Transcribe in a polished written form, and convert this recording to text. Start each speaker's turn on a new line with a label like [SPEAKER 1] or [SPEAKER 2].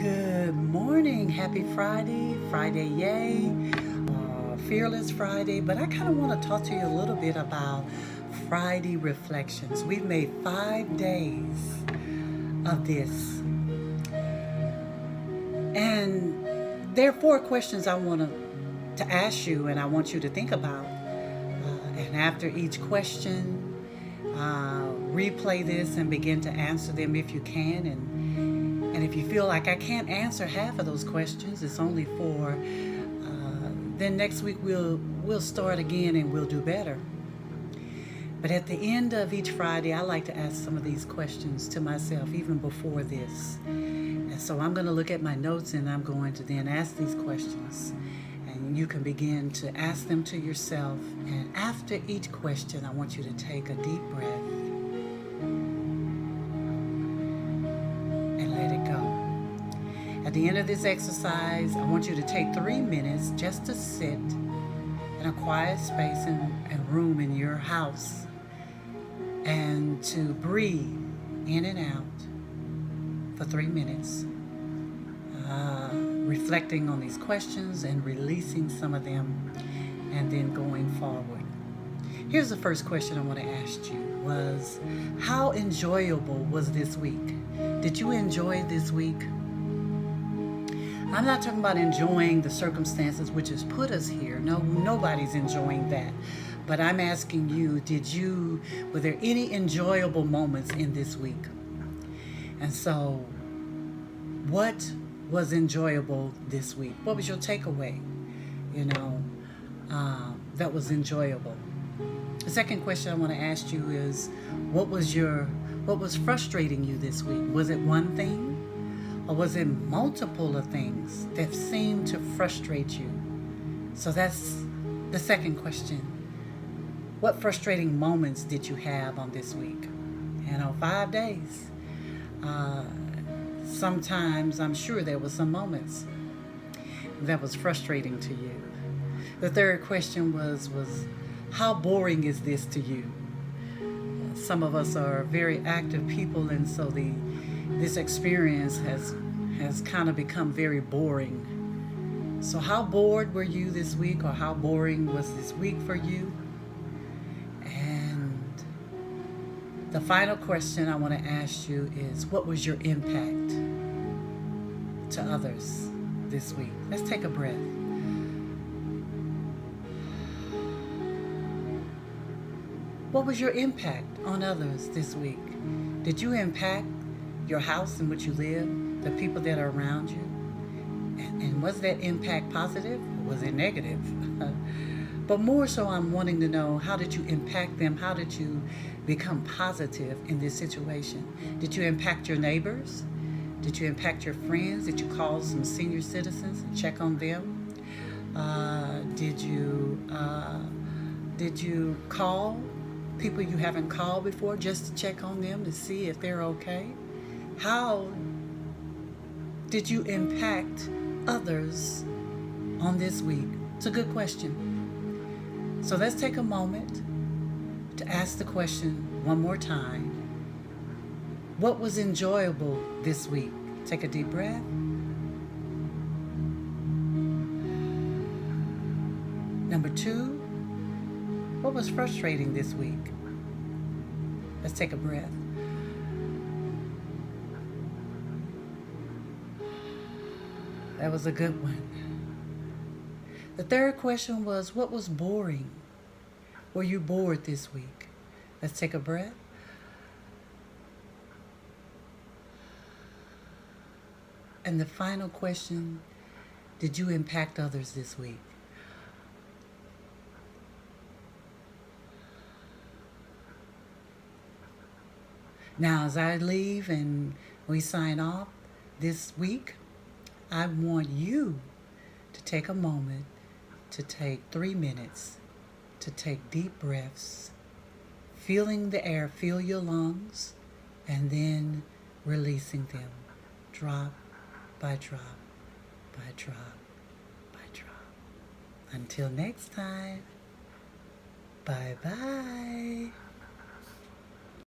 [SPEAKER 1] Good morning. Happy Friday. Friday, yay. Fearless Friday. But I kind of want to talk to you a little bit about Friday reflections. We've made 5 days of this. And there are 4 questions I want to ask you and I want you to think about. And after each question, replay this and begin to answer them if you can. And if you feel like I can't answer half of those questions, it's only 4. Then next week we'll start again and we'll do better. But at the end of each Friday, I like to ask some of these questions to myself, even before this. And so I'm going to look at my notes and I'm going to then ask these questions. And you can begin to ask them to yourself. And after each question, I want you to take a deep breath and let it go. At the end of this exercise, I want you to take 3 minutes just to sit in a quiet space and room in your house and to breathe in and out for 3 minutes, reflecting on these questions and releasing some of them and then going forward. Here's the first question I want to ask you was, how enjoyable was this week? Did you enjoy this week? I'm not talking about enjoying the circumstances which has put us here. No, nobody's enjoying that. But I'm asking you, were there any enjoyable moments in this week? And so, what was enjoyable this week? What was your takeaway, that was enjoyable? The second question I want to ask you is, what was frustrating you this week? Was it one thing? Or was it multiple of things that seemed to frustrate you? So that's the second question. What frustrating moments did you have on this week? 5 days. Sometimes I'm sure there were some moments that was frustrating to you. The third question was how boring is this to you? Some of us are very active people, and so this experience has kind of become very boring. So how bored were you this week, or how boring was this week for you? And the final question I want to ask you is, what was your impact to others this week? Let's take a breath. What was your impact on others this week? Did you impact your house in which you live, the people that are around you? And was that impact positive or was it negative? But more so, I'm wanting to know, how did you impact them? How did you become positive in this situation? Did you impact your neighbors? Did you impact your friends? Did you call some senior citizens and check on them? Did you call people you haven't called before just to check on them to see if they're okay? How did you impact others on this week? It's a good question. So let's take a moment to ask the question one more time. What was enjoyable this week? Take a deep breath. Number 2, what was frustrating this week? Let's take a breath. That was a good one. The third question was, what was boring? Were you bored this week? Let's take a breath. And the final question, did you impact others this week? Now, as I leave and we sign off this week, I want you to take a moment to take 3 minutes to take deep breaths, feeling the air, feel your lungs, and then releasing them, drop by drop by drop by drop. Until next time, bye-bye.